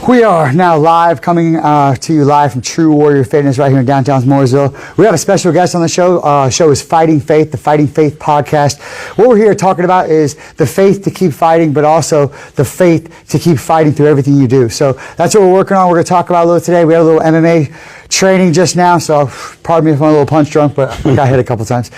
We are now live, coming to you live from True Warrior Fitness right here in downtown Mooresville. We have a special guest on the show. Show is Fighting Faith, the Fighting Faith podcast. What we're here talking about is the faith to keep fighting, but also the faith to keep fighting through everything you do. So that's what we're working on. We're going to talk about a little today. We had a little MMA training just now, so pardon me if I'm a little punch drunk, but I got hit a couple times.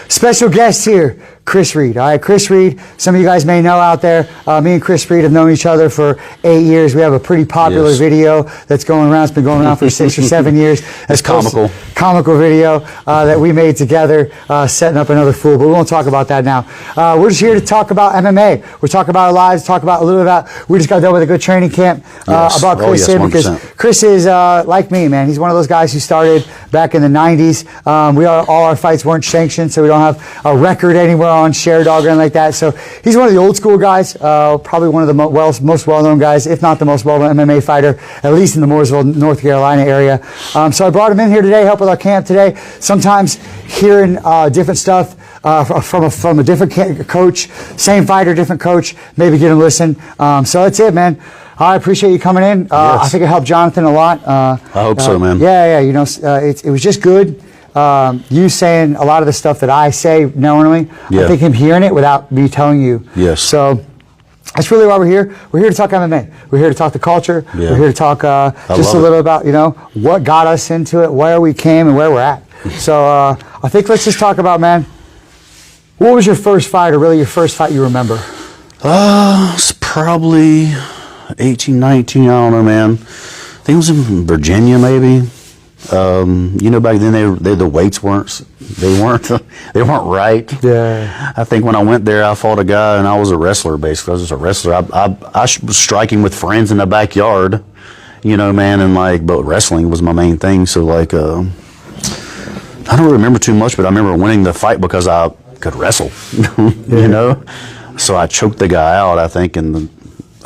Special guest here, Chris Reid. All right, Chris Reid, some of you guys may know out there, me and Chris Reid have known each other for 8 years. We have a pretty popular video that's going around. It's been going around for 6 or 7 years. It's comical. Comical video that we made together, setting up another fool, but we won't talk about that now. We're just here to talk about MMA. We're talking about our lives, talk about a little about, we just got done with a good training camp about Chris here, because Chris is like me, man. He's one of those guys who started back in the 90s. All our fights weren't sanctioned, so we don't have a record anywhere on Share Dog or anything like that. So he's one of the old school guys, probably one of the most well-known guys, if not the most well-known MMA fighter, at least in the Mooresville, North Carolina area. So I brought him in here today, help with our camp today. Sometimes hearing different stuff from a different coach, same fighter, different coach, maybe get him listen. So that's it, man. I appreciate you coming in. Yes. I think it helped Jonathan a lot. I hope so, man. Yeah. You know, it was just good. You saying a lot of the stuff that I say knowingly. Yeah. I think him hearing it without me telling you. Yes. So that's really why we're here. We're here to talk MMA. We're here to talk the culture. Yeah. We're here to talk just a little about, you know, what got us into it, where we came, and where we're at. So I think let's just talk about, man, what was your first fight, or really your first fight you remember? It's probably 18, 19, I don't know, man. I think it was in Virginia, maybe. You know, back then the weights weren't right. Yeah. I think when I went there, I fought a guy, and I was a wrestler, basically. I was just a wrestler. I was striking with friends in the backyard, you know, man, and but wrestling was my main thing. So I don't really remember too much, but I remember winning the fight because I could wrestle, you know. So I choked the guy out, I think, and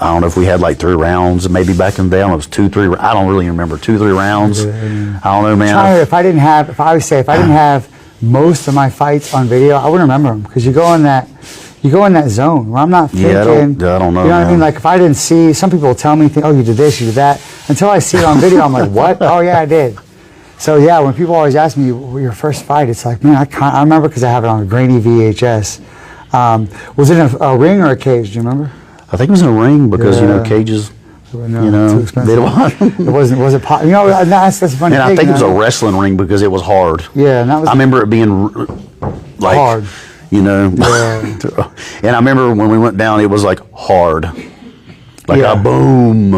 I don't know if we had 3 rounds, maybe back in the day. I don't know, it was 2, 3. I don't really remember 2, 3 rounds. Yeah. I don't know, man. If I didn't have most of my fights on video, I wouldn't remember them, because you go in that zone where I'm not thinking. Yeah, I don't know. You know what I mean? Like, if I didn't see, some people will tell me, oh, you did this, you did that. Until I see it on video, I'm like, what? Oh yeah, I did. So yeah, when people always ask me your first fight, it's like, man, I remember, because I have it on a grainy VHS. Was it a ring or a cage? Do you remember? I think it was in a ring, because you know, cages. No, you know, too expensive. It wasn't. Was it? You know, that's funny. And I think it was a wrestling ring, because it was hard. Yeah, and that was. I remember it being hard. You know. Yeah. And I remember when we went down, it was hard. A boom.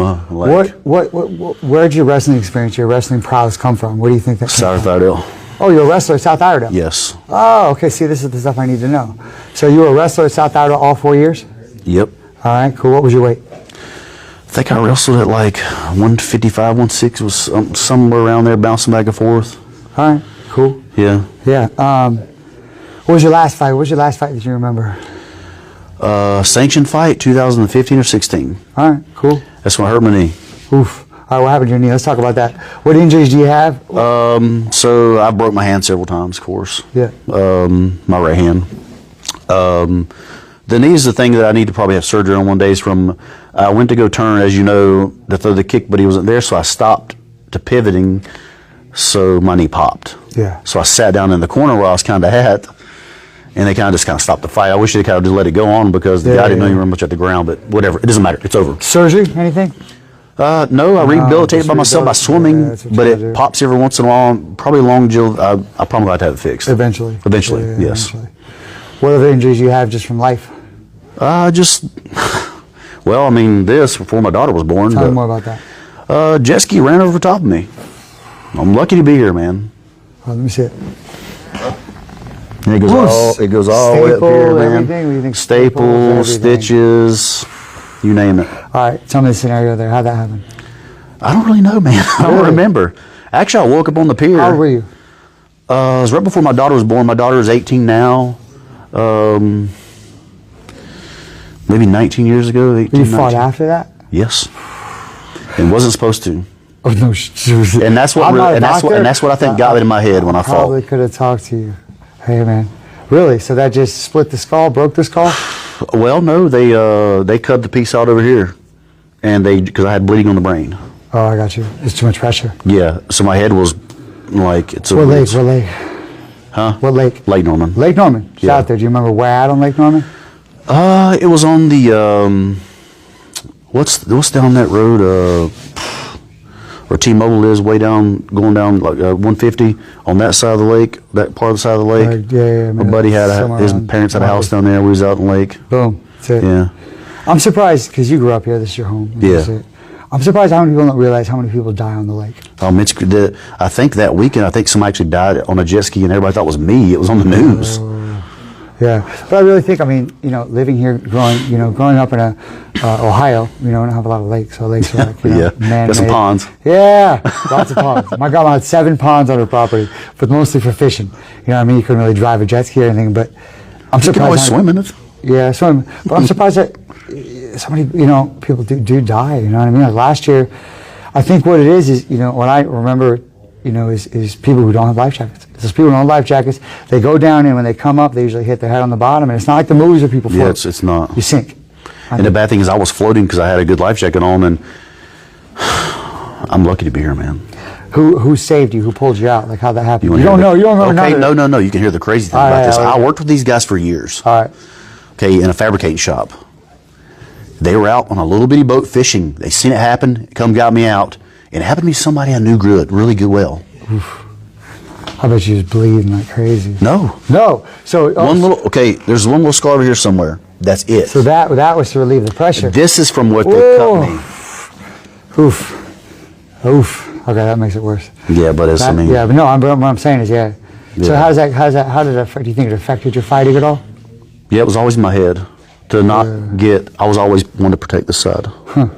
Where'd your wrestling experience, your wrestling prowess come from? Where do you think that came from? South Iredell. Oh, you're a wrestler at South Iredell? Yes. Oh, okay. See, this is the stuff I need to know. So you were a wrestler at South Iredell all 4 years? Yep. All right, cool. What was your weight? I think I wrestled at 155, 160, was somewhere around there, bouncing back and forth. All right, cool. Yeah. Yeah. What was your last fight? What was your last fight that you remember? Sanctioned fight, 2015 or 16. All right, cool. That's when I hurt my knee. Oof. All right, what happened to your knee? Let's talk about that. What injuries do you have? So I broke my hand several times, of course. Yeah. My right hand. The knee is the thing that I need to probably have surgery on one day. I went to go turn, as you know, to throw the kick, but he wasn't there, so I stopped to pivoting, so my knee popped. Yeah. So I sat down in the corner where I was kind of at, and they kind of stopped the fight. I wish they kind of just let it go on, because the guy didn't know very much at the ground, but whatever. It doesn't matter. It's over. Surgery? Anything? No, I rehabilitated by myself by swimming, but it pops every once in a while. Probably long, Jill. I probably have to have it fixed. Eventually, yes. Eventually. What other injuries you have just from life? Well, I mean, this before my daughter was born. Tell me more about that. Jet ski ran over the top of me. I'm lucky to be here, man. Oh, let me see it. And it goes all the way up here, man. Everything? What do you think? Staples, stitches, you name it. All right, tell me the scenario there. How'd that happen? I don't really know, man. I don't remember. Actually, I woke up on the pier. How old were you? It was right before my daughter was born. My daughter is 18 now. Maybe 19 years ago. 18, you fought 19. after that? Yes. It wasn't supposed to. Oh no! Seriously. And that's what I think got it in my head when I fought. Probably could have talked to you. Hey man, really? So that just split the skull, broke the skull? Well, no. They cut the piece out over here, and because I had bleeding on the brain. Oh, I got you. It's too much pressure. Yeah, so my head was like it's a What lake? What lake? Huh? What lake? Lake Norman. Lake Norman. It's Yeah. out there. Do you remember where at on Lake Norman? It was on the what's down that road? Where T-Mobile is, way down, going down like 150 on that side of the lake, that part of the side of the lake. Yeah. My buddy had his parents had a house down there. We was out in the lake. Boom. That's it. Yeah. I'm surprised because you grew up here. This is your home. This is it. I'm surprised how many people don't realize how many people die on the lake. I think that weekend, I think somebody actually died on a jet ski, and everybody thought it was me. It was on the news. Yeah, but I really think, living here, growing up in Ohio, we don't have a lot of lakes. So lakes are like, man-made. Got some ponds. Yeah, lots of ponds. My grandma had 7 ponds on her property, but mostly for fishing. You know what I mean? You couldn't really drive a jet ski or anything, but I'm surprised. You can always swim in it. Yeah, swim. But I'm surprised that so many, people do die. You know what I mean? Like last year, I think what it is, what I remember, is people who don't have life jackets. There's people who don't have life jackets. They go down, and when they come up, they usually hit their head on the bottom. And it's not like the movies where people float. Yeah, it's not. You sink. And the bad thing is I was floating because I had a good life jacket on, and I'm lucky to be here, man. Who saved you? Who pulled you out? Like, how'd that happen? You don't know. You don't remember. Okay, no. You can hear the crazy thing about this. I worked with these guys for years. All right. Okay, in a fabricating shop. They were out on a little bitty boat fishing. They seen it happen, come got me out. And it happened to be somebody I knew really good well. Oof. I bet you was bleeding like crazy. No. So there's one little scar over here somewhere. That's it. So that was to relieve the pressure. This is from what they cut me. Oof. Okay, that makes it worse. Yeah, but it's, Yeah, but no, what I'm saying is, yeah. So how did it affect, do you think it affected your fighting at all? Yeah, it was always in my head. I was always wanting to protect this side. Huh.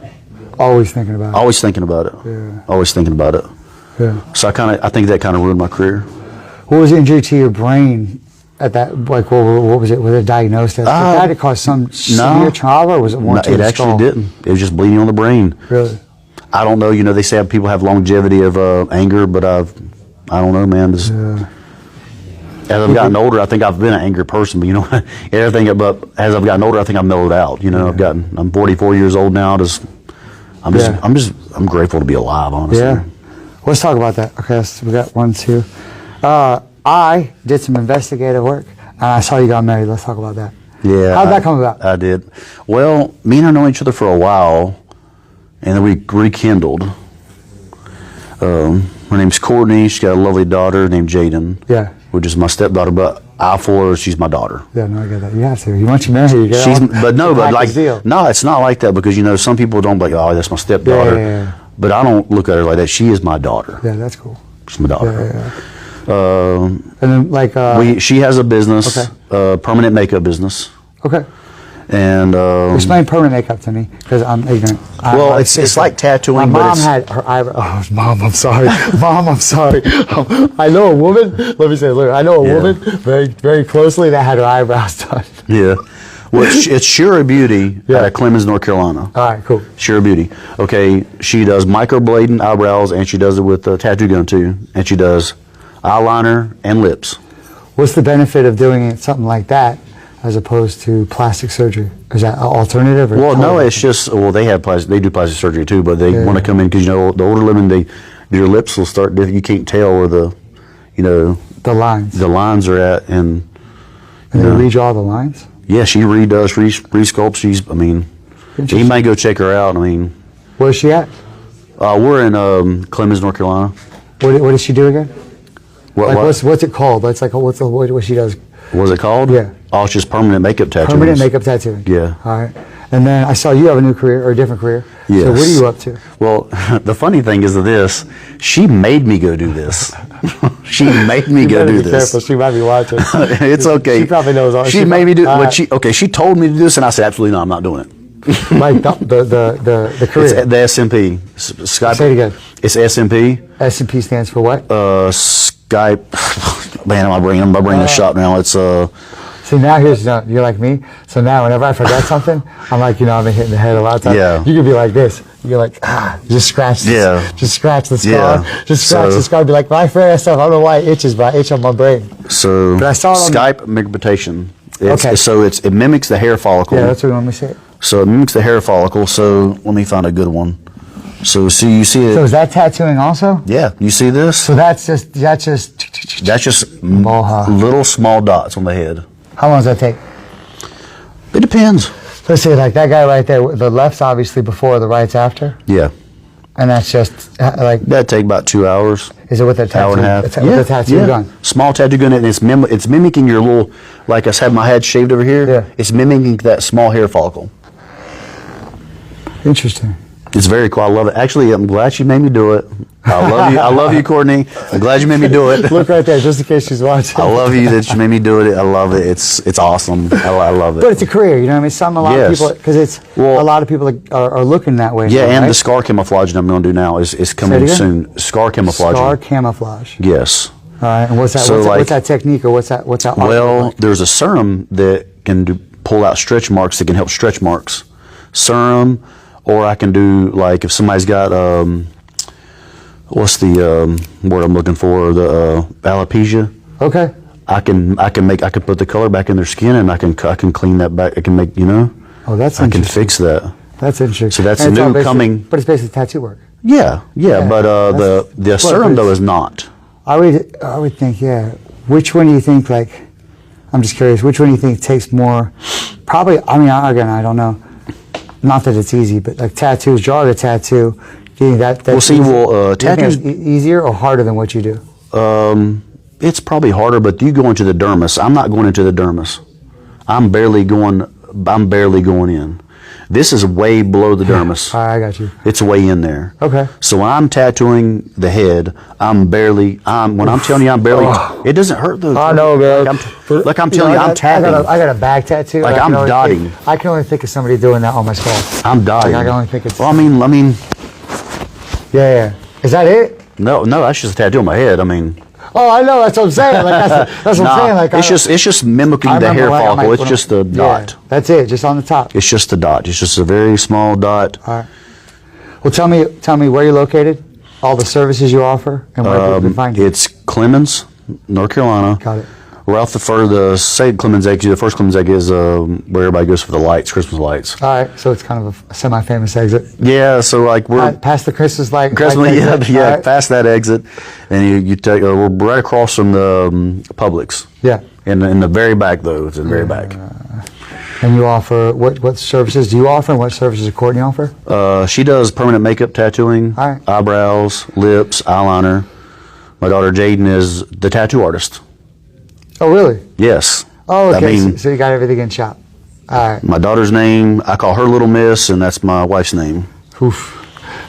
Always thinking about it. Always thinking about it. Yeah. Always thinking about it. Yeah. So I think that kind of ruined my career. What was the injury to your brain at that, like, what was it? Was it diagnosed as? Did it cause some severe trauma, or was it more to the skull? It actually didn't. It was just bleeding on the brain. Really? I don't know. They say people have longevity of anger, but I don't know, man. As I've gotten older, I think I've been an angry person, but everything. But as I've gotten older, I think I've mellowed out. I'm 44 years old now. I'm grateful to be alive, honestly. Yeah. Let's talk about that. Okay, so we got 1, 2. I did some investigative work, and I saw you got married. Let's talk about that. Yeah. How'd that come about? I did. Well, me and her know each other for a while, and then we rekindled. Her name's Courtney. She's got a lovely daughter named Jaden. Yeah. Which is my stepdaughter, but I for her, she's my daughter. Yeah, no, I get that. You have to. Once you marry, you get it's not like that because some people don't be like, oh, that's my stepdaughter. Yeah. But I don't look at her like that. She is my daughter. Yeah, that's cool. She's my daughter. Yeah. And then she has a business, okay. Permanent makeup business. Okay. And explain permanent makeup to me because I'm ignorant. Well, it's like tattooing. My mom had her eyebrow. Oh, Mom, I'm sorry. Mom, I'm sorry. I know a woman. Let me say, look, I know a woman very, very closely that had her eyebrows done. Yeah. Well, it's Shira Beauty out of Clemens, North Carolina. All right, cool. Shira Beauty. Okay, she does microblading eyebrows, and she does it with a tattoo gun too, and she does eyeliner and lips. What's the benefit of doing something like that as opposed to plastic surgery? Is that an alternative? Well, no, it's just, they do plastic surgery too, but they want to come in because, the older women, your lips will start, you can't tell where the lines are at. And they redraw the lines? Yeah, she redoes, resculpts. You might go check her out. Where's she at? We're in Clemens, North Carolina. What does she do again? What's it called? It's like what she does. What's it called? Yeah. Oh, it's just permanent makeup tattooing. Permanent makeup tattooing. Yeah. All right. And then I saw you have a new career or a different career. Yes. So what are you up to? Well, the funny thing is this. She made me go do this. She made me go do this. Careful. She might be watching. It's okay. She probably knows all. She made me do it. She told me to do this, and I said, absolutely not. I'm not doing it. Like the career. It's the Skype. Say it again. It's SMP. SMP stands for what? Skype. Man, I'm bringing the shop now. It's See, now you're like me. So now whenever I forget something, I'm like, I've been hitting the head a lot of times. Yeah. You could be like this. You're like, just scratch this. Yeah. Just scratch the scar. Yeah. Just scratch the scar. Be like, my favorite stuff. I don't know why it itches, but I itch on my brain. So, but I saw it on Skype microbitation. Okay. So it mimics the hair follicle. Yeah, that's what you want me to say. So it mimics the hair follicle. So let me find a good one. So see, you see it. So is that tattooing also? Yeah, you see this? So that's just little small dots on the head. How long does that take? It depends. Let's say like that guy right there. The left's obviously before, the right's after. Yeah. And that's just like That'd take about 2 hours. Is it with the tattoo? Hour and a half. With the tattoo gun. Small tattoo gun, and it's mimicking your little. Like I had my head shaved over here. Yeah. It's mimicking that small hair follicle. Interesting. It's very cool. I love it. Actually, I'm glad you made me do it. I love you. I love you, Courtney. I'm glad you made me do it. Look right there, just in case she's watching. I love you that you made me do it. I love it. It's awesome. I love it. But it's a career, you know what I mean? A lot of people, because a lot of people are looking that way. Yeah, now, and right? the scar camouflage that I'm going to do now is coming soon. Scar camouflage. Scar camouflage. Yes. All right, and what's that? So what's that technique, or what's that? Well, like? there's a serum that can pull out stretch marks that can help stretch marks. Serum, or I can do like if somebody's got what's the word I'm looking for? The alopecia. Okay. I can put the color back in their skin, and I can clean that back. I can make Oh, that's I interesting. can fix that. That's interesting. So that's and new coming. But it's basically tattoo work. Yeah. But the serum though is not. I would think, yeah. Which one do you think, like, I'm just curious, which one do you think takes more, probably, I mean, again, I don't know, not that it's easy, but like tattoos, drawing a tattoo, do you think that's tattoos easier or harder than what you do? It's probably harder, but you go into the dermis. I'm not going into the dermis. I'm barely going in. This is way below the dermis. All right, I got you. It's way in there. Okay. So when I'm tattooing the head, I'm telling you I'm barely, it doesn't hurt though. I know, man. Like I'm telling you, I'm tapping. I got a back tattoo. Like I'm dotting. I can only think of somebody doing that on my skull. I'm dotting. Like I can only think it's. Well, I mean. Yeah. Is that it? No, that's just a tattoo on my head. I mean. Oh, I know. That's what I'm saying. Like that's what I'm saying. Like it's just mimicking the hair follicle. It's just a dot. That's it. Just on the top. It's just a dot. It's just a very small dot. All right. Well, tell me where you're located, all the services you offer, and where people can find you. It's Clemens, North Carolina. Got it. We're off the Clemens exit. The first Clemens exit is where everybody goes for the lights, Christmas lights. All right, so it's kind of a semi-famous exit. Yeah, so like we're past the Christmas light. Right. Past that exit, and you take. We're right across from the Publix. Yeah. In the very back though, it's in the very back. And you offer what services do you offer, and what services does Courtney offer? She does permanent makeup, tattooing, eyebrows, lips, eyeliner. My daughter Jaden is the tattoo artist. Oh, really? Yes. Oh, okay. I mean, so you got everything in shop. All right. My daughter's name, I call her Little Miss, and that's my wife's name. Oof.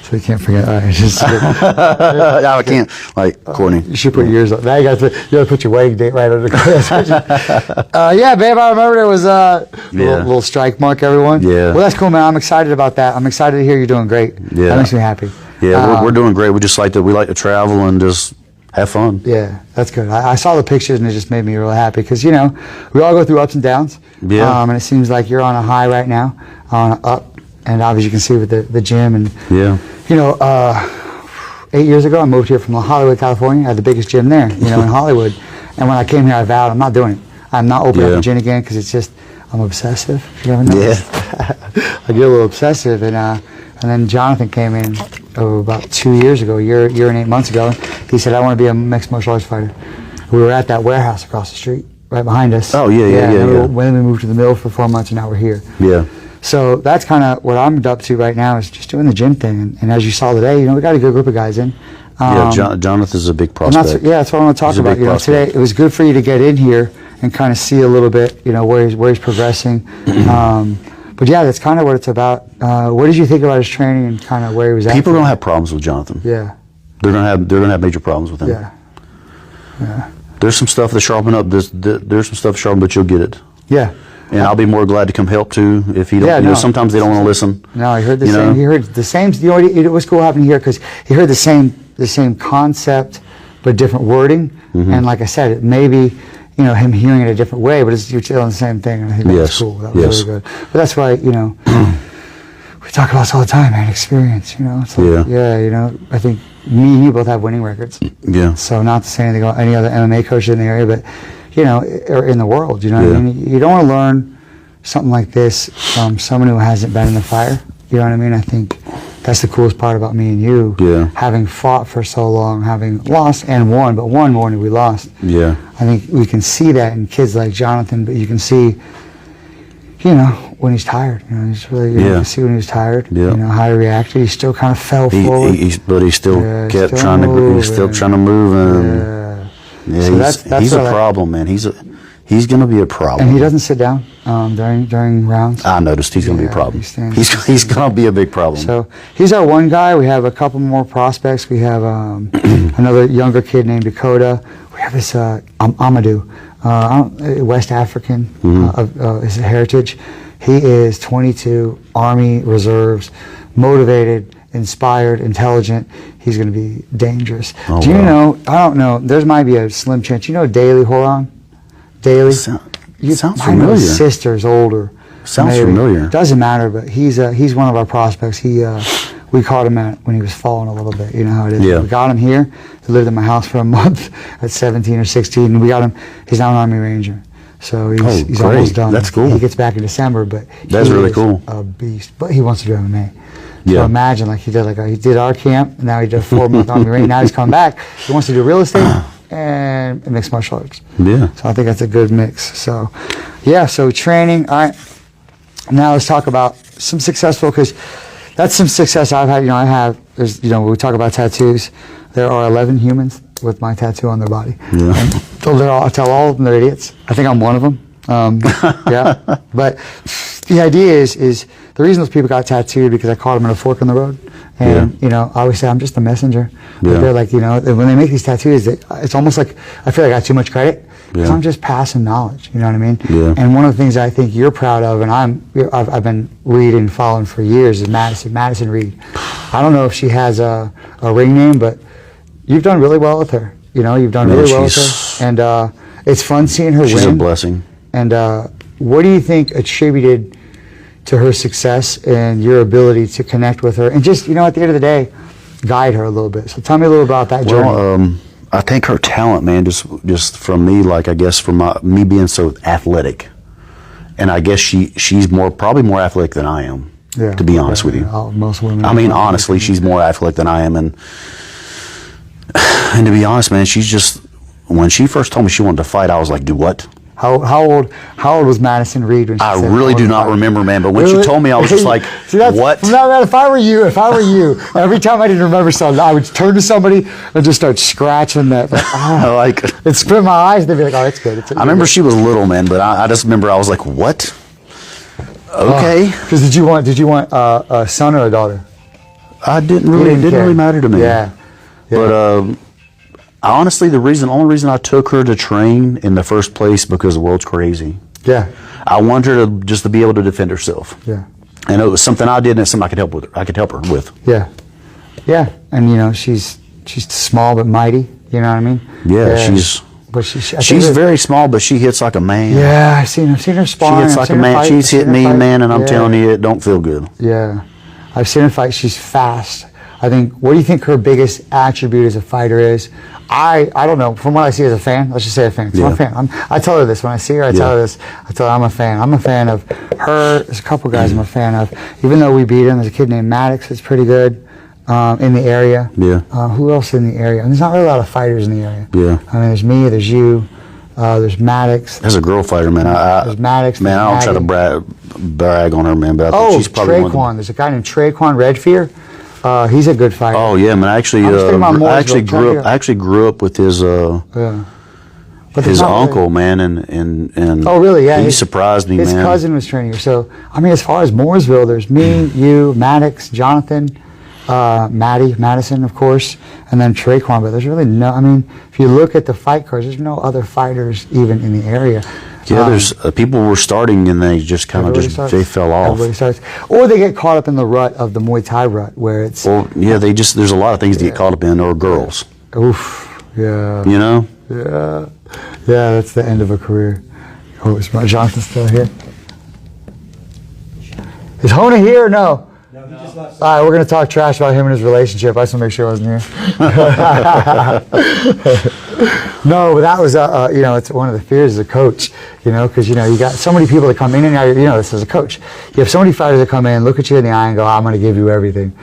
So you can't forget. All right. I can't, like, Courtney. You should put yours on. Now you got to put your wedding date right under the yeah, babe, I remember there was a little strike mark, everyone. Yeah. Well, that's cool, man. I'm excited about that. I'm excited to hear you're doing great. Yeah. That makes me happy. Yeah, we're doing great. We like to travel and just have fun. Yeah, that's good. I saw the pictures and it just made me really happy because, we all go through ups and downs. Yeah. And it seems like you're on a high right now, on an up. And obviously you can see with the gym. And, 8 years ago I moved here from Hollywood, California. I had the biggest gym there, in Hollywood. And when I came here, I vowed I'm not doing it. I'm not opening up a gym again because it's just, I'm obsessive. You ever notice? Yeah. I get a little obsessive. And then Jonathan came in about 2 years ago, a year and 8 months ago. He said, I want to be a mixed martial arts fighter. We were at that warehouse across the street, right behind us. Oh, yeah. When we moved to the mill for 4 months, and now we're here. Yeah. So that's kind of what I'm up to right now is just doing the gym thing. And as you saw today, we got a good group of guys in. Jonathan's a big prospect. That's what I want to talk about. Today, it was good for you to get in here and kind of see a little bit, where he's progressing. But yeah, that's kind of what it's about. What did you think about his training and kind of where he was at? People don't have problems with Jonathan. Yeah. They're gonna have major problems with him. Yeah. There's some stuff to sharpen up. There's some stuff to sharpen, but you'll get it. Yeah. And I'll be more glad to come help too if he don't. Sometimes they don't want to listen. No, he heard the same. He heard the same. It was cool happening here because he heard the same concept, but different wording. Mm-hmm. And like I said, it maybe. Him hearing it a different way, but you're telling the same thing, and I think that was cool. That was really good. But that's why, we talk about this all the time, man, experience, It's like, I think me and you both have winning records. Yeah. So not to say anything about any other MMA coach in the area, but, or in the world, I mean? You don't want to learn something like this from someone who hasn't been in the fire. You know what I mean? I think that's the coolest part about me and you. Yeah. Having fought for so long, having lost and won, but won more than we lost. Yeah. I think we can see that in kids like Jonathan, but you can see, you know, when he's tired. You know, he's really, you can see when he was tired. Yeah. You know, how he reacted. He still kind of fell forward. But he still kept trying to move, and so he's a problem, man. He's going to be a problem. And he doesn't sit down during rounds. I noticed he's going to be a problem. He's going to be a big problem. So he's our one guy. We have a couple more prospects. We have another younger kid named Dakota. We have this Amadou, West African of his heritage. He is 22, Army Reserves, motivated, inspired, intelligent. He's going to be dangerous. Oh, Do you know? I don't know. There might be a slim chance. You know Daly Horan? Daly? Sounds I know familiar. his sister's older. Sounds familiar. Doesn't matter, but he's one of our prospects. We caught him when he was falling a little bit. You know how it is. Yeah. We got him here. He lived in my house for a month at 17 or 16, and we got him. He's now an Army Ranger, so he's almost done. That's cool. He gets back in December, but that's really cool. A beast. But he wants to do MMA. So Yeah. imagine he did our camp, and now he did a 4-month Army Ranger. Now he's coming back. He wants to do real estate and mixed martial arts. Yeah. So I think that's a good mix. So, yeah. So training. All right. Now let's talk about some successful, because that's some success I've had. You know, there's, you know, when we talk about tattoos, there are 11 humans with my tattoo on their body. Yeah. And I tell all of them they're idiots. I think I'm one of them. Yeah. But the idea is the reason those people got tattooed because I caught them in a fork in the road. And, you know, I always say I'm just a messenger. But they're like, you know, when they make these tattoos, it's almost like I feel like I got too much credit. Because I'm just passing knowledge, you know what I mean? Yeah. And one of the things I think you're proud of, and I've been reading and following for years, is Madison Reid. I don't know if she has a ring name, but you've done really well with her. You know, you've done really well with her. And it's fun seeing her win. She's a blessing. And what do you think attributed to her success and your ability to connect with her? And just, you know, at the end of the day, guide her a little bit. So tell me a little about that journey. Well, I think her talent, man, just from me, like I guess from me being so athletic, and I guess she's probably more athletic than I am. Yeah, to be honest with you, most women. I mean, honestly, she's more athletic than I am, and to be honest, man, she's just, when she first told me she wanted to fight, I was like, do what? How old was Madison Reid when she I said, really do not remember, man. But when she told me, I was just like, "What?" No, if I were you, every time I didn't remember something, I would turn to somebody and just start scratching that. Like, it'd spin my eyes. They'd be like, "Oh, it's good." I remember she was little, man, but I just remember I was like, "What?" Okay. Because did you want a son or a daughter? I didn't really matter to me. Yeah. But honestly, the only reason I took her to train in the first place because the world's crazy. Yeah. I wanted her to be able to defend herself. Yeah. And it was something I did, and it's something I could help her with. Yeah. Yeah. And you know, she's small but mighty. You know what I mean? Yeah. She's very small, but she hits like a man. Yeah, I've seen her sparring. She hits like a man. She's hit me, man, and I'm telling you, it don't feel good. Yeah. I've seen her fight. She's fast. I think, what do you think her biggest attribute as a fighter is? I don't know. From what I see as a fan, let's just say a fan. So I'm a fan. I tell her this. When I see her, I tell her this. I tell her I'm a fan. I'm a fan of her. There's a couple guys I'm a fan of. Even though we beat him, there's a kid named Maddox that's pretty good in the area. Yeah. Who else in the area? And there's not really a lot of fighters in the area. Yeah. I mean, there's me, there's you, there's Maddox. As a girl fighter, man, there's Maddox. Man, I don't try to brag on her, man, but I think she's probably Traquan. There's a guy named Traquan Redfear. He's a good fighter. Oh yeah, man. I actually grew up with his his uncle, man, and oh really? Yeah, he surprised me, his man. His cousin was training here. So I mean, as far as Mooresville, there's me, you, Maddox, Jonathan, Madison, of course, and then Traquan. But there's really no. I mean, if you look at the fight cards, there's no other fighters even in the area. Yeah, there's people were starting and they just kind of they fell off. Everybody starts, or they get caught up in the rut of the Muay Thai rut, where it's. Well, yeah, there's a lot of things to get caught up in, or girls. Oof, yeah. You know. Yeah, that's the end of a career. Oh, is Jonathan still here? Is Hona here or no? No, right, we're going to talk trash about him and his relationship. I just want to make sure I wasn't here. No, but that was, it's one of the fears as a coach, because, you got so many people that come in and out, this as a coach. You have so many fighters that come in, look at you in the eye and go, I'm going to give you everything.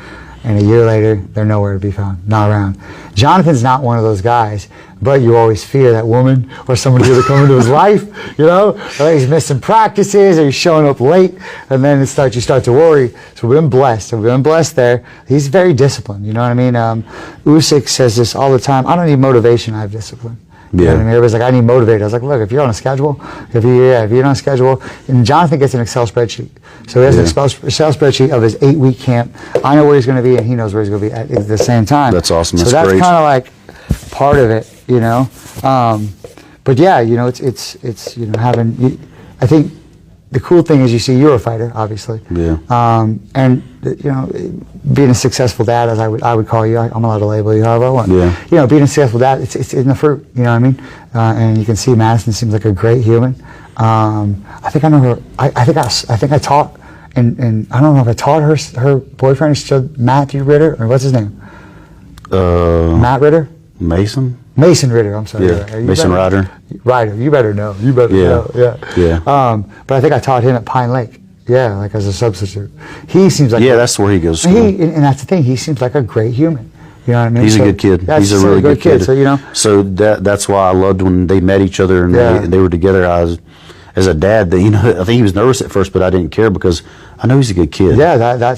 And a year later, they're nowhere to be found, not around. Jonathan's not one of those guys, but you always fear that woman or somebody who's come into his life, or he's missing practices or he's showing up late, and then you start to worry. So we've been blessed. We've been blessed there. He's very disciplined, you know what I mean? Usyk says this all the time, I don't need motivation, I have discipline. You know what I mean? Everybody's like, I need motivated. I was like, look, if you're on a schedule, if you're on a schedule, and Jonathan gets an Excel spreadsheet. So he has an Excel spreadsheet of his 8-week camp. I know where he's going to be, and he knows where he's going to be at the same time. That's awesome. So that's kind of like part of it, But yeah, it's having. I think the cool thing is you're a fighter, obviously. Yeah. And being a successful dad, as I would call you, I'm allowed to label you however I want. Yeah. Being a successful dad, it's in the fruit. You know what I mean? And you can see Madison seems like a great human. I think I know her. I think I taught, and I don't know if I taught her boyfriend is still Matthew Ritter, or what's his name? Matt Ritter. Mason Ritter, I'm sorry. Yeah, Mason Ryder. Ryder, you better know. Know. Yeah. But I think I taught him at Pine Lake. Yeah, like as a substitute. He seems like that's where he goes to school. And that's the thing. He seems like a great human. You know what I mean? He's a good kid. He's a really good kid. So that's why I loved when they met each other and they were together. As a dad, I think he was nervous at first, but I didn't care because I know he's a good kid. Yeah,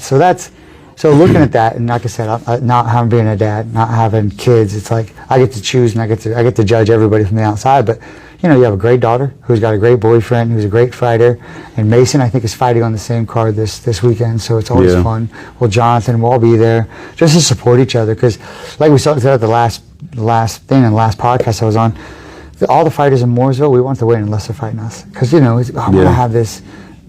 so looking at that, and like I said, not having being a dad, not having kids, it's like I get to choose and I get to judge everybody from the outside. But you have a great daughter who's got a great boyfriend who's a great fighter, and Mason I think is fighting on the same card this weekend, so it's always fun. Well, Jonathan, we'll all be there just to support each other because, like we said at the last thing in the last podcast I was on, all the fighters in Mooresville, we want to win unless they're fighting us because I want to have this.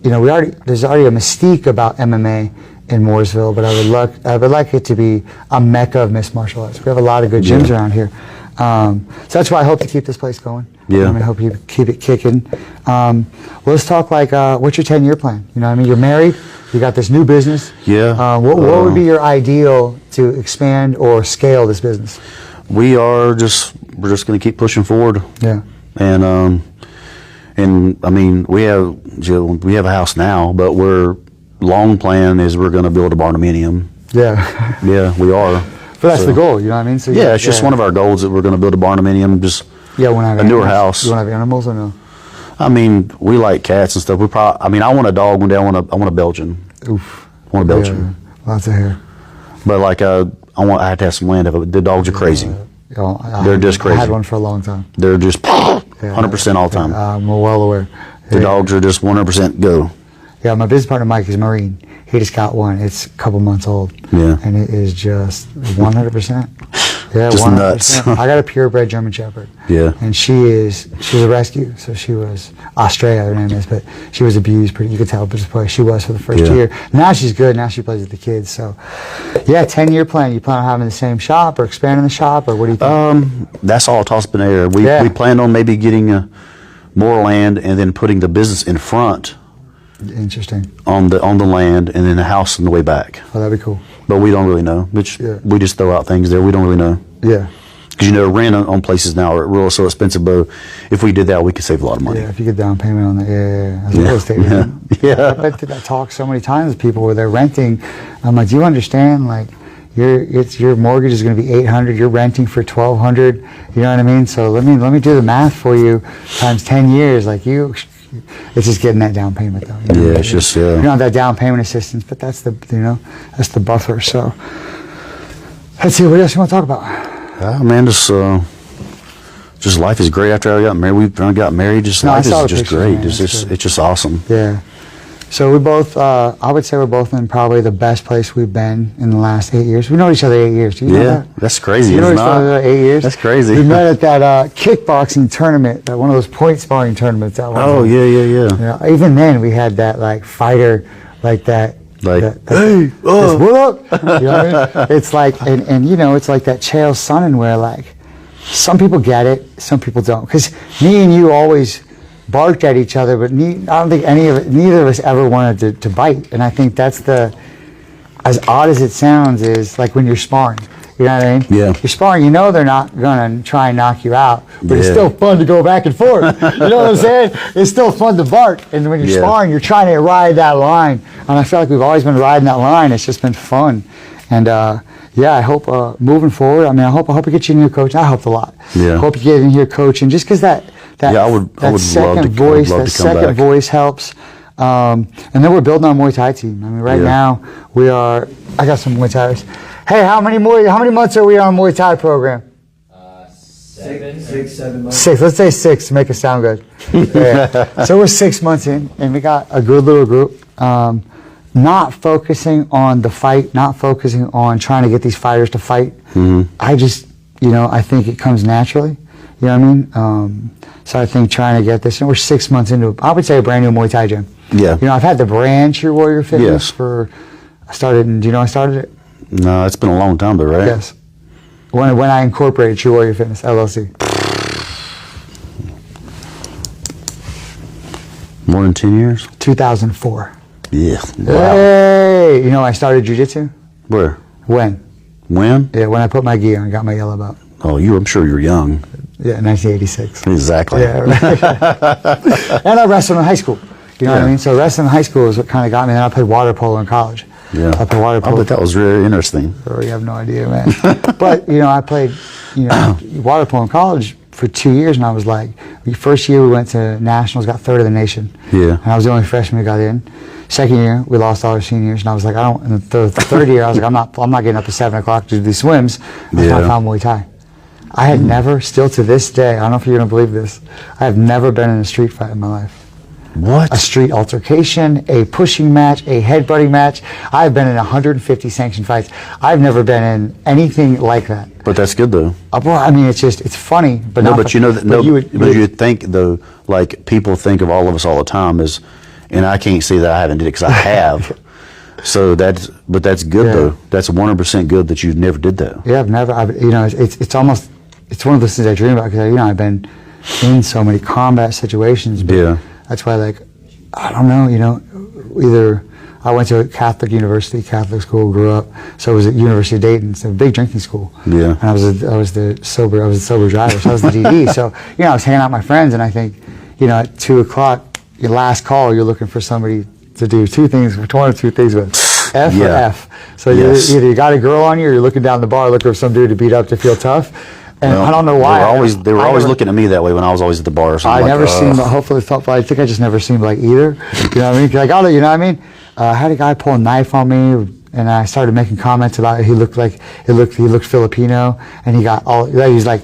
There's already a mystique about MMA in Mooresville, but I would like it to be a mecca of mixed martial arts. We have a lot of good gyms around here, so that's why I hope to keep this place going. Yeah, I hope you keep it kicking. Let's talk what's your 10-year plan? You're married, you got this new business. Yeah. What would be your ideal to expand or scale this business? We're just going to keep pushing forward. Yeah. And I mean we have a house now, but long plan is we're going to build a barnuminium. Yeah. Yeah, we are. But that's the goal, you know what I mean? So it's just one of our goals that we're going to build a barnuminium, just a newer house. You want to have animals or no? I mean, we like cats and stuff. I want a dog one day. I want a Belgian. Oof. I want a Belgian. Yeah, lots of hair. But I have to have some land. The dogs are crazy. They're just crazy. I had one for a long time. They're just 100% all the time. I'm well aware. The dogs are just 100% go. Yeah, my business partner Mike is Marine. He just got one. It's a couple months old. Yeah. And it is just 100%. Yeah, just 100%. Nuts. I got a purebred German Shepherd. Yeah. And she's a rescue. So she was, Australia her name is, but she was abused pretty, you could tell, but she was for the first year. Now she's good. Now she plays with the kids. So, 10-year plan. You plan on having the same shop or expanding the shop, or what do you think? That's all tossed up in the air. We planned on maybe getting more land and then putting the business in front. Interesting. On the land and then a house on the way back. Oh, that'd be cool. But we don't really know. We just throw out things there. We don't really know. Yeah. Because rent on places now are really so expensive. But if we did that, we could save a lot of money. Yeah, if you get down payment on that. Yeah. As a real estate agent. Yeah. I talk so many times with people where they're renting. I'm like, do you understand? Like, your mortgage is going to be $800. You're renting for $1,200. You know what I mean? So let me do the math for you. Times 10 years, it's just getting that down payment though. It's just you don't have that down payment assistance, but that's the buffer. So let's see, what else you want to talk about? Man, just life is great after I got married. We got married. Life is just great. It's just awesome. Yeah. So we both, I would say we're both in probably the best place we've been in the last 8 years. We know each other 8 years. Do you know that? That's crazy. You know each other 8 years? That's crazy. We met at that kickboxing tournament, one of those point sparring tournaments. Oh, yeah. Even then, we had that fighter, that. Hey, what up? You know what I mean? It's like, and it's like that Chael Sonnen where some people get it, some people don't. Because me and you always barked at each other, but I don't think neither of us ever wanted to bite. And I think that's as odd as it sounds, is like when you're sparring. You know what I mean? Yeah. You're sparring, you know they're not going to try and knock you out, but it's Yeah. still fun to go back and forth. You know what I'm saying? It's still fun to bark. And when you're Yeah. sparring, you're trying to ride that line. And I feel like we've always been riding that line. It's just been fun. And yeah, I hope moving forward, I mean, I hope we get you in here coaching. I hope a lot. Yeah. I hope you get in here coaching just because that Yeah, I would love second to- voice, I would love that to come second back. voice helps. And then we're building our Muay Thai team. I mean, right Yeah. now we are. I got some Muay Thais. Hey, how many months are we on Muay Thai program? 7 months. 6. Let's say 6 to make it sound good. Yeah. So we're 6 months in, and we got a good little group. Not focusing on the fight, not focusing on trying to get these fighters to fight. I just, I think it comes naturally. You know what I mean? So I think trying to get this, and we're 6 months into, I would say, a brand new Muay Thai gym. Yeah. I've had the brand True Warrior Fitness Yes. I started, do you know I started it? No, it's been a long time though, right? Yes. When I incorporated True Warrior Fitness, LLC. More than 10 years? 2004. Yeah. Wow. Hey! You know I started jiu-jitsu? Where? When? When? Yeah, when I put my gi on, got my yellow belt. Oh, I'm sure you're young. Yeah, 1986. Exactly. Yeah, right. And I wrestled in high school. You know what I Yeah. mean? So wrestling in high school is what kind of got me. Then I played water polo in college. Yeah. I played water I polo. bet that was really interesting. You have no idea, man. But, I played, water polo in college for 2 years, and I was like, the first year we went to nationals, got third of the nation. Yeah. And I was the only freshman who got in. Second year, we lost all our seniors, and I was like, and the third year, I was like, I'm not getting up at 7 o'clock to do these swims. That's Yeah. when I found Muay Thai. I had never, still to this day, I don't know if you're going to believe this, I have never been in a street fight in my life. What? A street altercation, a pushing match, a headbutting match. I've been in 150 sanctioned fights. I've never been in anything like that. But that's good though. Well, I mean, it's funny, but No, not but fu- you know that. No, you but you think though, like people think of all of us all the time as, and I can't say that I haven't did it because I have. So that's good Yeah. though. That's 100% good that you never did that. Yeah, it's almost, it's one of those things I dream about because, I've been in so many combat situations. But Yeah. That's why, I don't know, either I went to a Catholic university, Catholic school, grew up, so it was at University of Dayton. It's a big drinking school. Yeah. And I was the sober driver, so I was the DD. So, I was hanging out with my friends, and I think, at 2 o'clock, your last call, you're looking for somebody to do one of two things with. F or Yeah. F. So Yes. either you got a girl on you, or you're looking down the bar looking for some dude to beat up to feel tough. And Well, I don't know why. They were I always never- looking at me that way when I was always at the bar. So I I'm never like, seemed. Hopefully, I think I just never seemed like either. You know what I mean? 'Cause I got it. You know what I mean? I had a guy pull a knife on me, and I started making comments about it. He looked Filipino, and he got all. He's like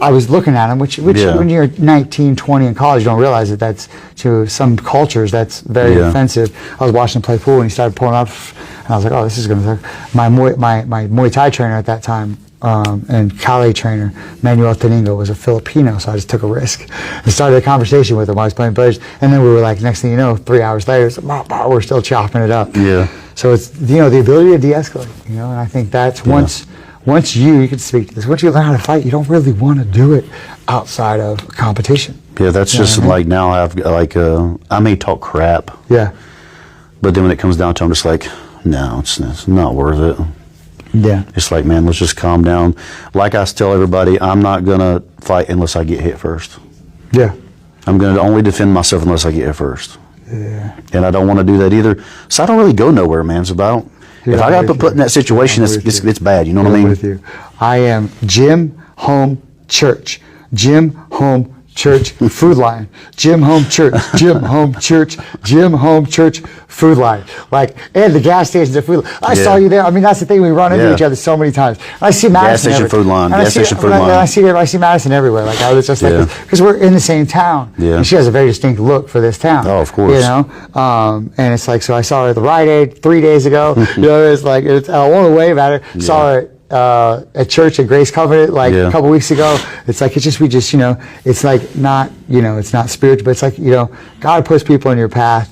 I was looking at him, which Yeah. when you're 19, 20 in college, you don't realize that that's to some cultures that's very Yeah. offensive. I was watching him play pool, and he started pulling up, and I was like, oh, this is gonna suck. My Muay Thai trainer at that time. And Cali trainer, Manuel Teningo, was a Filipino, so I just took a risk and started a conversation with him while I was playing players. And then we were like, next thing you know, 3 hours later, we're still chopping it up. Yeah. So it's, the ability to de-escalate, and I think that's once you can speak to this, once you learn how to fight, you don't really want to do it outside of competition. Yeah, that's You know just what I mean? like now I may talk crap, Yeah. but then when it comes down to it, I'm just like, no, it's not worth it. Yeah. It's like, man, let's just calm down. Like I tell everybody, I'm not going to fight unless I get hit first. Yeah. I'm going to only defend myself unless I get hit first. Yeah. And I don't want to do that either. So I don't really go nowhere, man. It's about, Yeah, if I I'm got to with put in you. that situation, I'm with you. it's bad. You know what I I'm mean? with you. I am gym, home, church. Gym, home, church, food line. Gym, home, church. Gym, home, church. Gym, home, church, food line. And the gas stations at food line. I saw you there. I mean, that's the thing. We run into Yeah. each other so many times. I see Madison. station, food line. And Gas station, food line. I see Madison everywhere. I was just Yeah. because we're in the same town. Yeah. And she has a very distinct look for this town. Oh, of course. And it's like, so I saw her at the Rite Aid 3 days ago. I want to wave at her. Saw her at church at Grace Covenant a couple weeks ago. It's like it's like not it's not spiritual, but it's like God puts people in your path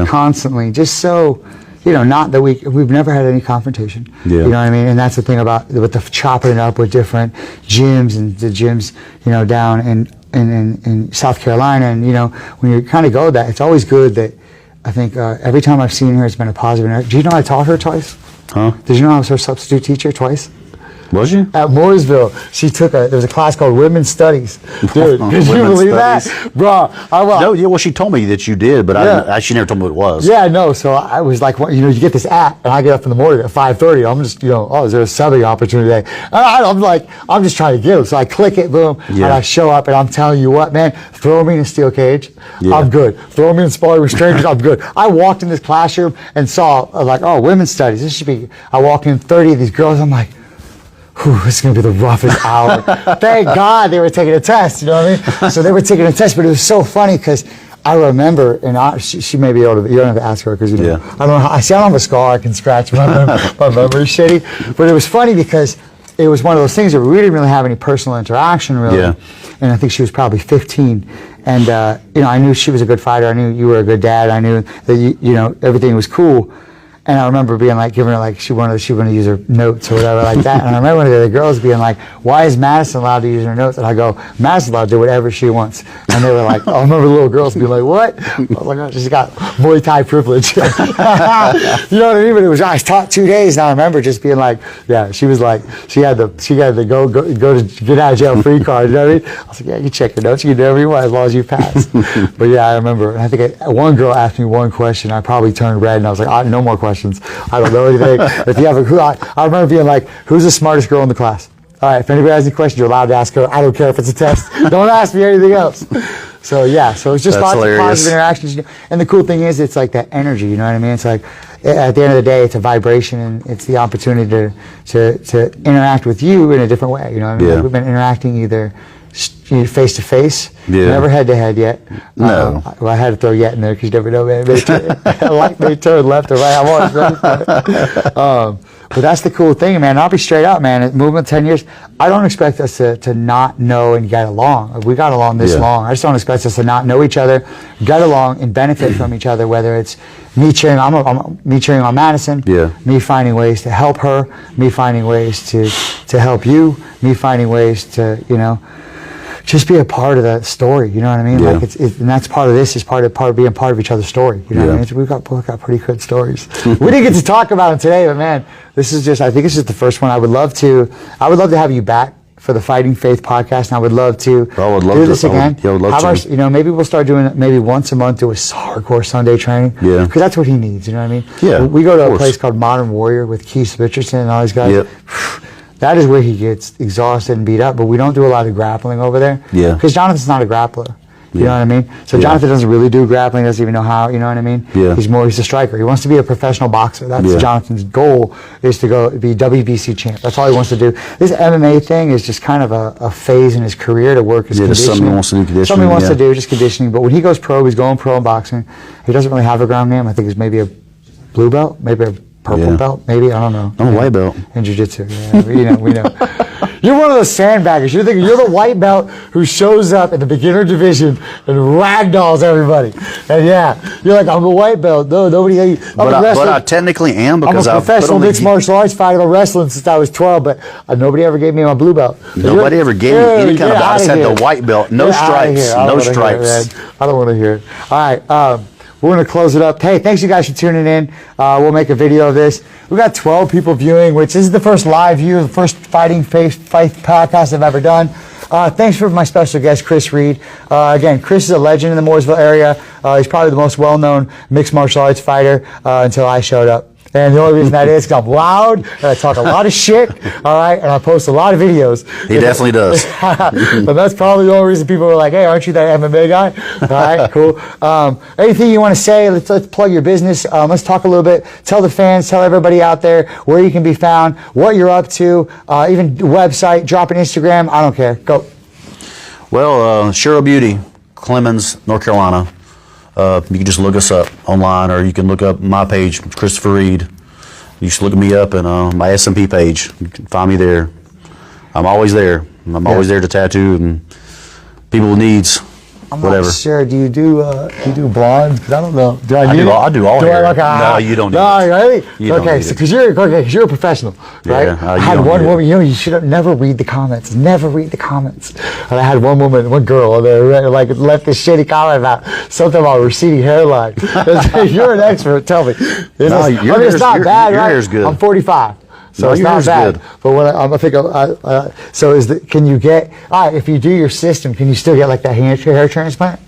constantly, just so not that we've never had any confrontation. Yeah. You know what I mean? And that's the thing about with the chopping it up with different gyms and the gyms down in South Carolina, and when you kind of go that, it's always good that I think every time I've seen her, it's been a positive. Do you know I taught her twice? Huh? Did you know I was her substitute teacher twice? Was you? At Mooresville, there was a class called Women's Studies. Dude, could you believe that? Bro, No, yeah, well, she told me that you did, but she never told me what it was. Yeah, no, so I was like, you get this app, and I get up in the morning at 5:30, I'm just, is there a subbing opportunity today? And I'm just trying to get them. So I click it, boom, and I show up, and I'm telling you what, man, throw me in a steel cage, I'm good. Throw me in sparring with strangers, I'm good. I walked in this classroom and saw, Women's Studies, I walk in 30 of these girls, I'm like, this is going to be the roughest hour. Thank God they were taking a test, you know what I mean? So they were taking a test, but it was so funny because I remember, and she may be able to, you don't have to ask her because, I don't know how, I don't have a scar I can scratch, my memory's shitty. But it was funny because it was one of those things that we didn't really have any personal interaction, really. Yeah. And I think she was probably 15. And, I knew she was a good fighter. I knew you were a good dad. I knew that, everything was cool. And I remember being like, giving her she wanted to use her notes or whatever like that. And I remember one of the other girls being like, why is Madison allowed to use her notes? And I go, Madison's allowed to do whatever she wants. And they were like, I remember the little girls being like, what? I was like, oh, she's got Muay Thai privilege. You know what I mean? But I taught 2 days, and I remember just being like, she was like, she had the go to get out of jail free card. You know what I mean? I was like, you can check your notes, you can do whatever you want as long as you pass. But yeah, I remember. And I think one girl asked me one question. I probably turned red, and I was like, no more questions. I don't know anything. If you have I remember being like, who's the smartest girl in the class? All right, if anybody has any questions, you're allowed to ask her. I don't care if it's a test. Don't ask me anything else. So it's just lots of positive interactions. And the cool thing is, it's like that energy. You know what I mean? It's like at the end of the day, it's a vibration, and it's the opportunity to interact with you in a different way. You know what I mean? Like we've been interacting either face to face, never head to head yet. No. I had to throw yet in there because you never know, man. They turn left or right. But that's the cool thing, man. I'll be straight up, man. At Movement 10 years, I don't expect us to not know and get along. We got along this long. I just don't expect us to not know each other, get along, and benefit from each other. Whether it's me cheering on Madison, me finding ways to help her, me finding ways to help you, me finding ways to just be a part of that story, you know what I mean? Like and that's part of this, is part of being part of each other's story. You know what I mean? We've both got pretty good stories. We didn't get to talk about them today, but man, I think it's just the first one. I would love to have you back for the Fighting Faith podcast, and I would love to do this again. I would love to. Maybe we'll start doing it maybe once a month, do a hardcore Sunday training. Yeah. Because that's what he needs, you know what I mean? Yeah. We go to a place called Modern Warrior with Keith Richardson and all these guys. That is where he gets exhausted and beat up, but we don't do a lot of grappling over there. Yeah. Because Jonathan's not a grappler. You know what I mean? So Jonathan doesn't really do grappling, doesn't even know how, you know what I mean? Yeah. He's a striker. He wants to be a professional boxer. That's Jonathan's goal, is to go be WBC champ. That's all he wants to do. This MMA thing is just kind of a phase in his career to work his conditioning. Something he wants to do conditioning. Something he wants to do, just conditioning. But when he goes pro, he's going pro in boxing. He doesn't really have a ground game. I think he's maybe a blue belt, maybe a purple belt, maybe, I don't know. I'm a white belt. In jiu-jitsu, we know. You're one of those sandbaggers. You're the white belt who shows up in the beginner division and ragdolls everybody. And you're like, I'm a white belt. No, nobody. But I technically am, because I'm a professional mixed martial arts fighter. I've been wrestling since I was 12, but nobody ever gave me my blue belt. Nobody ever gave me any kind of belt. I just had the white belt. No stripes. No stripes. I don't want to hear it. All right. We're going to close it up. Hey, thanks you guys for tuning in. We'll make a video of this. We got 12 people viewing, which is the first live view, the first Fighting Faith podcast I've ever done. Thanks for my special guest, Chris Reid. Again, Chris is a legend in the Mooresville area. He's probably the most well-known mixed martial arts fighter until I showed up. And the only reason that is because I'm loud, and I talk a lot of shit, all right, and I post a lot of videos. He definitely does. But that's probably the only reason people were like, hey, aren't you that MMA guy? All right, cool. Anything you want to say, let's plug your business. Let's talk a little bit. Tell the fans, tell everybody out there where you can be found, what you're up to, even website, drop an Instagram. I don't care. Go. Well, Cheryl Beauty, Clemens, North Carolina. You can just look us up online, or you can look up my page, Christopher Reid. You should look me up and my SMP page. You can find me there. I'm always there. I'm always there to tattoo and people with needs. I'm whatever. not sure. Do you do blondes? Because I don't know. Do I need I do all hair. No, you don't need no, it. really? You don't okay, need so it. because you're a professional, right? Yeah, I you had don't one need it. woman. You should never read the comments. Never read the comments. And I had one girl on there like left this shitty comment about something about receding hairline. You're an expert. Tell me. No, It's not bad, your right? hair's good. I'm 45. So No, it's your not hair's bad. good. But when I think, so can you get, all right, if you do your system, can you still get like that hair transplant?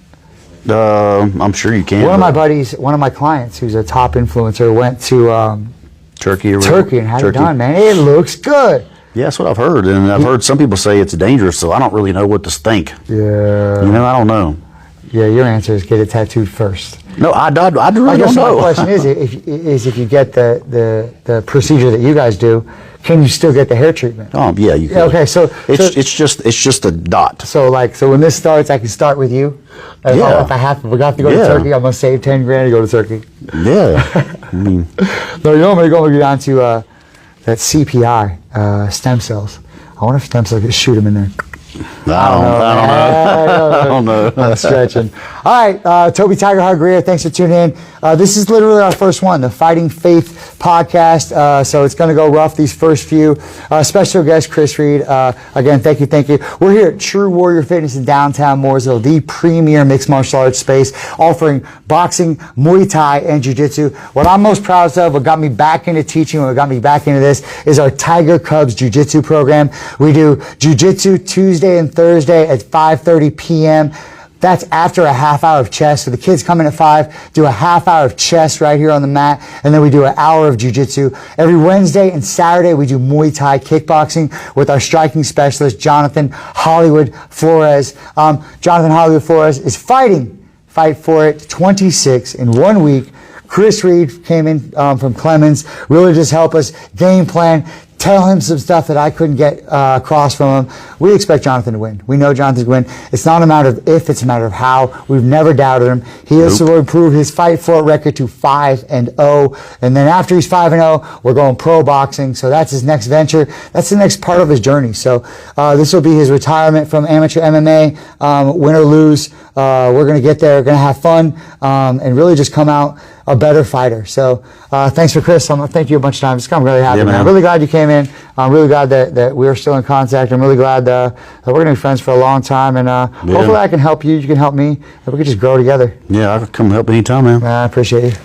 I'm sure you can. One of my buddies, one of my clients who's a top influencer went to Turkey and had it done, man. It looks good. Yeah, that's what I've heard. And I've heard some people say it's dangerous, so I don't really know what to think. Yeah. You know, I don't know. Yeah, your answer is get it tattooed first. No, I really I guess don't know. my question is if you get the procedure that you guys do, can you still get the hair treatment? Oh, yeah, you can. Yeah, okay, so it's just a dot. So when this starts, I can start with you. Yeah. If we got to go to Turkey, I'm gonna save 10 grand to go to Turkey. Yeah. I mean, No, you know I'm gonna go down to that CPI stem cells. I wonder if stem cells could shoot them in there. I don't know. I'm stretching. All right, Toby TigerHeart Greer, thanks for tuning in. This is literally our first one, the Fighting Faith podcast. So it's going to go rough these first few. Special guest Chris Reid. Again, thank you. We're here at True Warrior Fitness in downtown Mooresville, the premier mixed martial arts space, offering boxing, Muay Thai, and Jiu-Jitsu. What I'm most proud of, what got me back into teaching, what got me back into this, is our Tiger Cubs Jiu-Jitsu program. We do Jiu-Jitsu Tuesday and Thursday at 5:30 p.m. That's after a half hour of chest. So the kids come in at 5, do a half hour of chest right here on the mat, and then we do an hour of jiu-jitsu. Every Wednesday and Saturday, we do Muay Thai kickboxing with our striking specialist, Jonathan Hollywood Flores. Jonathan Hollywood Flores is Fight for It 26 in 1 week. Chris Reid came in from Clemens, really just help us game plan, tell him some stuff that I couldn't get across from him. We expect Jonathan to win. We know Jonathan's going to win. It's not a matter of if, it's a matter of how. We've never doubted him. He has to improve his Fight for It record to 5-0. And then after he's 5-0, we're going pro boxing. So that's his next venture. That's the next part of his journey. So this will be his retirement from amateur MMA, win or lose. We're going to get there, going to have fun, and really just come out a better fighter. So thanks for Chris. Thank you a bunch of times. I'm really happy, man. I'm really glad you came in. I'm really glad that we're still in contact. I'm really glad that we're going to be friends for a long time. And hopefully I can help you. You can help me. And we can just grow together. Yeah, I can come help anytime, man. I appreciate you.